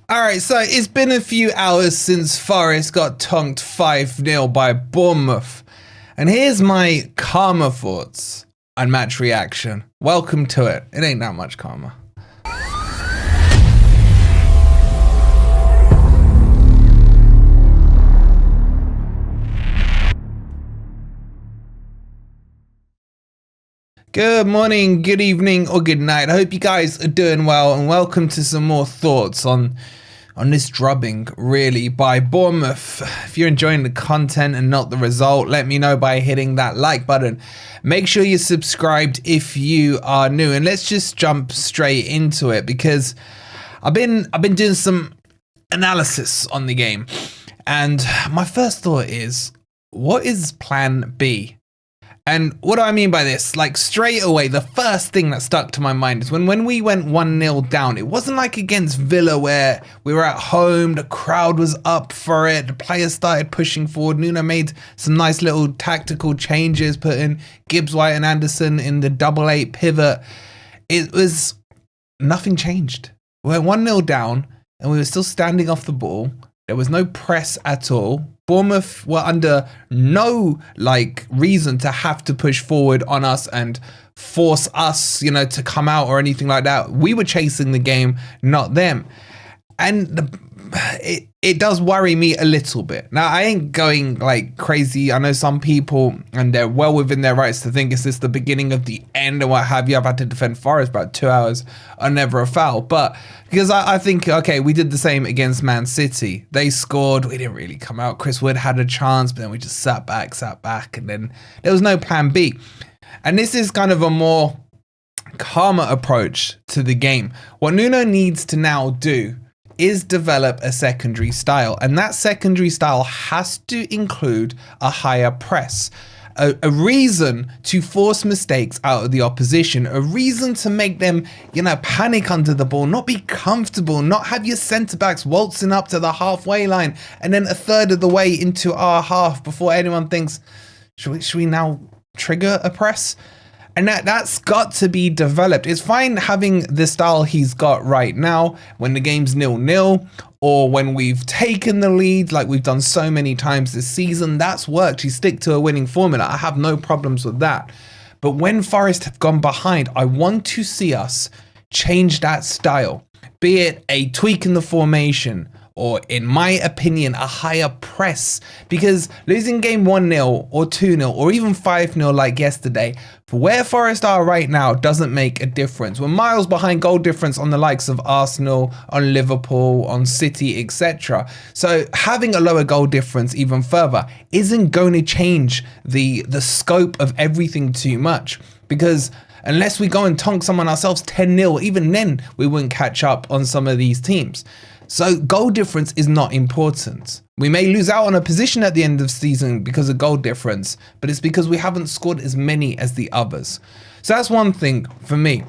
All right, so it's been a few hours since Forest got tonked 5-0 by Bournemouth. And here's my calmer thoughts on match reaction. Welcome to it. It ain't that much calmer. Good morning, good evening, or good night. I hope you guys are doing well, and welcome to some more thoughts on this drubbing, really, by Bournemouth. If you're enjoying the content and not the result, let me know by hitting that like button. Make sure you're subscribed if you are new, and let's just jump straight into it because I've been doing some analysis on the game, and my first thought is, what is plan B? And what do I mean by this? Like, straight away, the first thing that stuck to my mind is when we went 1-0 down, it wasn't like against Villa where we were at home, the crowd was up for it, the players started pushing forward. Nuno made some nice little tactical changes, putting Gibbs, White and Anderson in the 8-8 pivot. It was, nothing changed. We went 1-0 down and we were still standing off the ball. There was no press at all. Bournemouth were under no reason to have to push forward on us and force us, to come out or anything like that. We were chasing the game, not them. And it does worry me a little bit. Now, I ain't going crazy. I know some people, and they're well within their rights to think, is this the beginning of the end or what have you? I've had to defend Forest about 2 hours on never a foul. But because I think, okay, we did the same against Man City. They scored. We didn't really come out. Chris Wood had a chance, but then we just sat back. And then there was no plan B. And this is kind of a more calmer approach to the game. What Nuno needs to now do is develop a secondary style, and that secondary style has to include a higher press, a reason to force mistakes out of the opposition, a reason to make them, panic under the ball, not be comfortable, not have your centre backs waltzing up to the halfway line and then a third of the way into our half before anyone thinks, should we now trigger a press? And that's got to be developed. It's fine having the style he's got right now when the game's 0-0 or when we've taken the lead like we've done so many times this season. That's worked. You stick to a winning formula. I have no problems with that. But when Forest have gone behind, I want to see us change that style, be it a tweak in the formation, or in my opinion, a higher press, because losing game 1-0 or 2-0 or even 5-0 like yesterday, for where Forest are right now, doesn't make a difference. We're miles behind goal difference on the likes of Arsenal, on Liverpool, on City, etc. So having a lower goal difference even further isn't going to change the scope of everything too much, because unless we go and tonk someone ourselves 10-0, even then we wouldn't catch up on some of these teams. So goal difference is not important. We may lose out on a position at the end of the season because of goal difference, but it's because we haven't scored as many as the others. So that's one thing for me.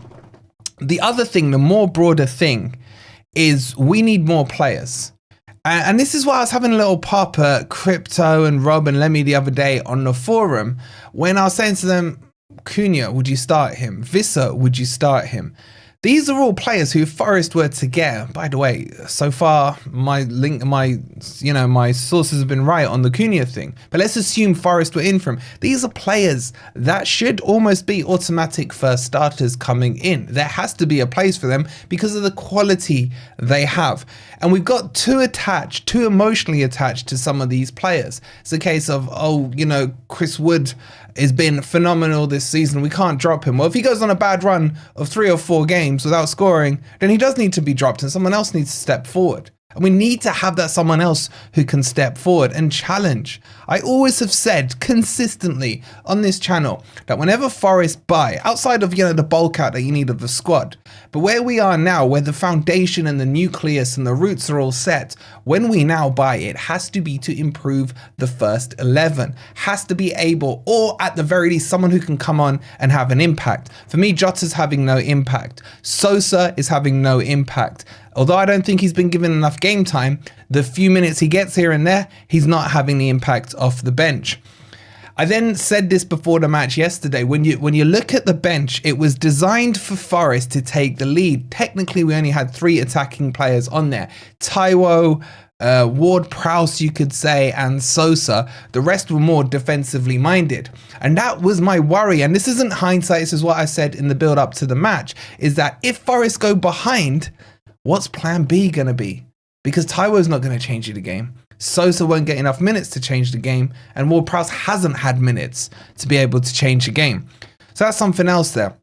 The other thing, the more broader thing, is we need more players. And this is why I was having a little pop at Crypto and Rob and Lemmy the other day on the forum when I was saying to them, Cunha, would you start him? Visser, would you start him? These are all players who, if Forest were to get, by the way, so far my sources have been right on the Cunha thing, but let's assume Forest were in for him. These are players that should almost be automatic first starters coming in. There has to be a place for them because of the quality they have. And we've got too emotionally attached to some of these players. It's a case of, Chris Wood has been phenomenal this season. We can't drop him. Well, if he goes on a bad run of 3 or 4 games without scoring, then he does need to be dropped and someone else needs to step forward. And we need to have that someone else who can step forward and challenge. I always have said consistently on this channel that whenever Forest buy, outside of, the bulk out that you need of the squad, but where we are now, where the foundation and the nucleus and the roots are all set, when we now buy, it has to be to improve the first 11. Has to be able, or at the very least, someone who can come on and have an impact. For me, Jota's having no impact. Sosa is having no impact. Although I don't think he's been given enough game time, the few minutes he gets here and there, he's not having the impact off the bench. I then said this before the match yesterday. When you look at the bench, it was designed for Forest to take the lead. Technically, we only had 3 attacking players on there. Taiwo, Ward-Prowse, you could say, and Sosa. The rest were more defensively minded. And that was my worry. And this isn't hindsight. This is what I said in the build up to the match, is that if Forest go behind, what's plan B going to be? Because Taiwo's not going to change you the game. Sosa won't get enough minutes to change the game, and Ward-Prowse hasn't had minutes to be able to change the game. So that's something else there.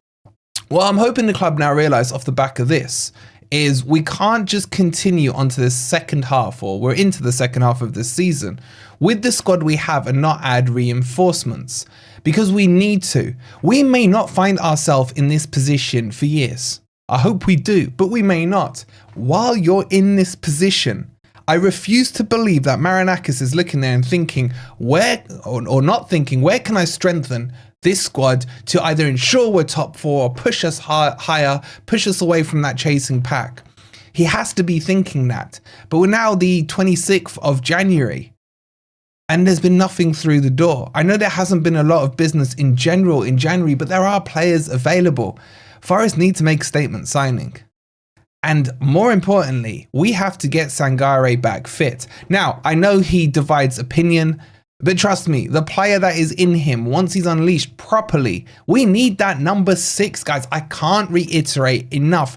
What I'm hoping the club now realise off the back of this is we can't just continue onto the second half, or we're into the second half of this season, with the squad we have and not add reinforcements, because we need to. We may not find ourselves in this position for years. I hope we do, but we may not. While you're in this position, I refuse to believe that Marinakis is looking there and thinking, where can I strengthen this squad to either ensure we're top 4 or push us higher, push us away from that chasing pack. He has to be thinking that. But we're now the 26th of January and there's been nothing through the door. I know there hasn't been a lot of business in general in January, but there are players available. Forest need to make a statement signing. And more importantly, we have to get Sangare back fit. Now, I know he divides opinion, but trust me, the player that is in him, once he's unleashed properly, we need that number 6, guys. I can't reiterate enough.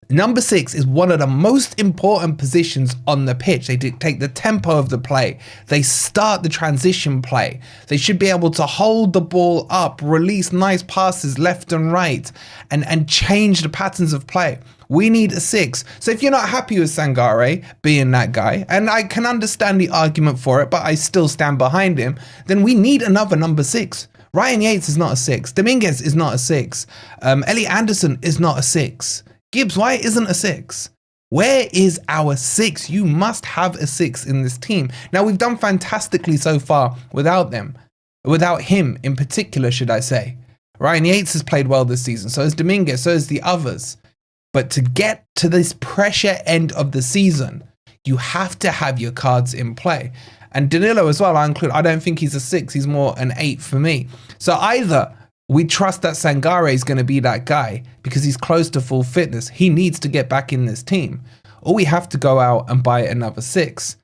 Number 6 is one of the most important positions on the pitch. They dictate the tempo of the play. They start the transition play. They should be able to hold the ball up, release nice passes left and right, and change the patterns of play. We need a 6. So if you're not happy with Sangare being that guy, and I can understand the argument for it, but I still stand behind him, then we need another number 6. Ryan Yates is not a 6. Dominguez is not a 6. Ellie Anderson is not a 6. Gibbs White isn't a 6. Where is our 6? You must have a 6 in this team. Now, we've done fantastically so far without them. Without him in particular, should I say. Ryan Yates has played well this season. So has Dominguez. So has the others. But to get to this pressure end of the season, you have to have your cards in play. And Danilo as well, I include. I don't think he's a 6. He's more an 8 for me. So either we trust that Sangare is going to be that guy because he's close to full fitness. He needs to get back in this team. Or we have to go out and buy another 6.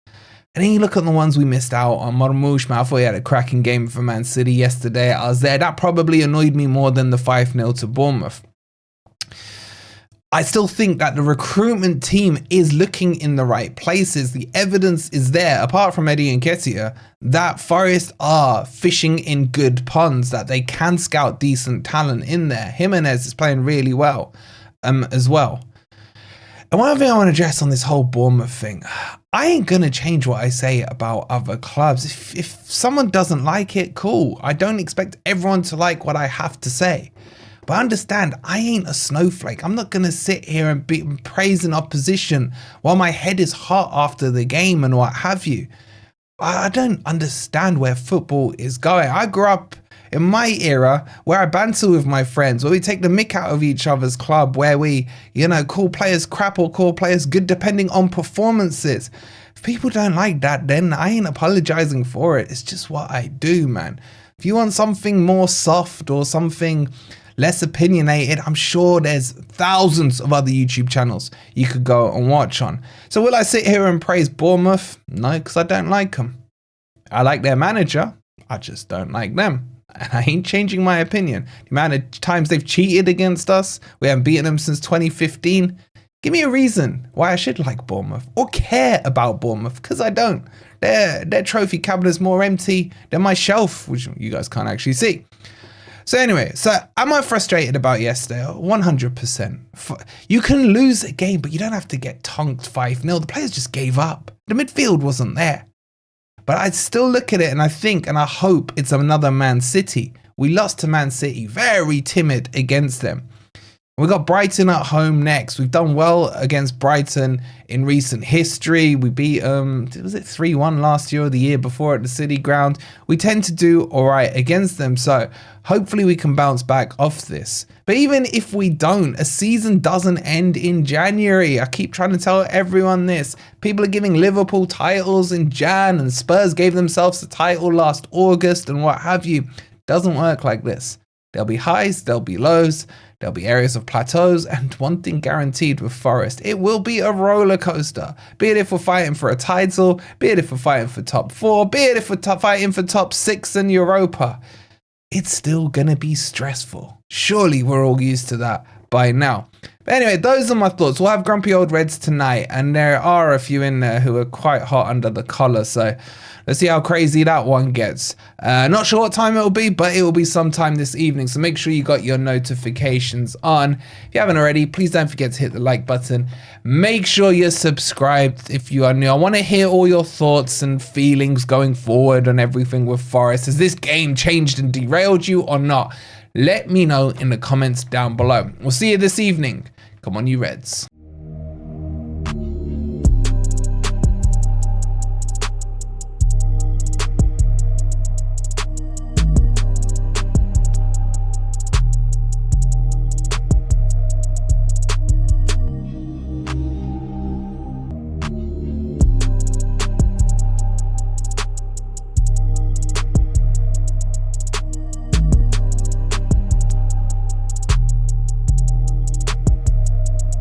And then you look at the ones we missed out on. Marmoush, I thought he had a cracking game for Man City yesterday. I was there. That probably annoyed me more than the 5-0 to Bournemouth. I still think that the recruitment team is looking in the right places. The evidence is there, apart from Eddie Nketiah, that Forest are fishing in good ponds, that they can scout decent talent in there. Jimenez is playing really well as well. And one thing I want to address on this whole Bournemouth thing, I ain't going to change what I say about other clubs. If someone doesn't like it, cool. I don't expect everyone to like what I have to say. But understand, I ain't a snowflake. I'm not going to sit here and be praising opposition while my head is hot after the game and what have you. I don't understand where football is going. I grew up in my era where I banter with my friends, where we take the mick out of each other's club, where we, call players crap or call players good depending on performances. If people don't like that, then I ain't apologizing for it. It's just what I do, man. If you want something more soft or something less opinionated, I'm sure there's thousands of other YouTube channels you could go and watch on. So will I sit here and praise Bournemouth? No, because I don't like them. I like their manager. I just don't like them. And I ain't changing my opinion. The amount of times they've cheated against us, we haven't beaten them since 2015. Give me a reason why I should like Bournemouth or care about Bournemouth, because I don't. Their trophy cabinet's more empty than my shelf, which you guys can't actually see. So anyway, am I frustrated about yesterday? 100%. You can lose a game, but you don't have to get tonked 5-0. The players just gave up. The midfield wasn't there. But I still look at it and I think and I hope it's another Man City. We lost to Man City, very timid against them. We got Brighton at home next. We've done well against Brighton in recent history. We beat was it 3-1 last year or the year before at the City Ground. We tend to do all right against them, so hopefully we can bounce back off this. But even if we don't, a season doesn't end in January. I keep trying to tell everyone this. People are giving Liverpool titles in Jan, and Spurs gave themselves a title last August and what have you. Doesn't work like this. There'll be highs, there'll be lows, there'll be areas of plateaus, and one thing guaranteed with Forest, it will be a roller coaster. Be it if we're fighting for a title, be it if we're fighting for top 4, be it if we're fighting for top 6 in Europa. It's still gonna be stressful. Surely we're all used to that by now. But anyway, those are my thoughts. We'll have Grumpy Old Reds tonight, and there are a few in there who are quite hot under the collar, so let's see how crazy that one gets. Not sure what time it'll be, but it will be sometime this evening, so make sure you got your notifications on. If you haven't already, please don't forget to hit the like button. Make sure you're subscribed if you are new. I want to hear all your thoughts and feelings going forward on everything with Forest. Has this game changed and derailed you or not? Let me know in the comments down below. We'll see you this evening. Come on, you Reds.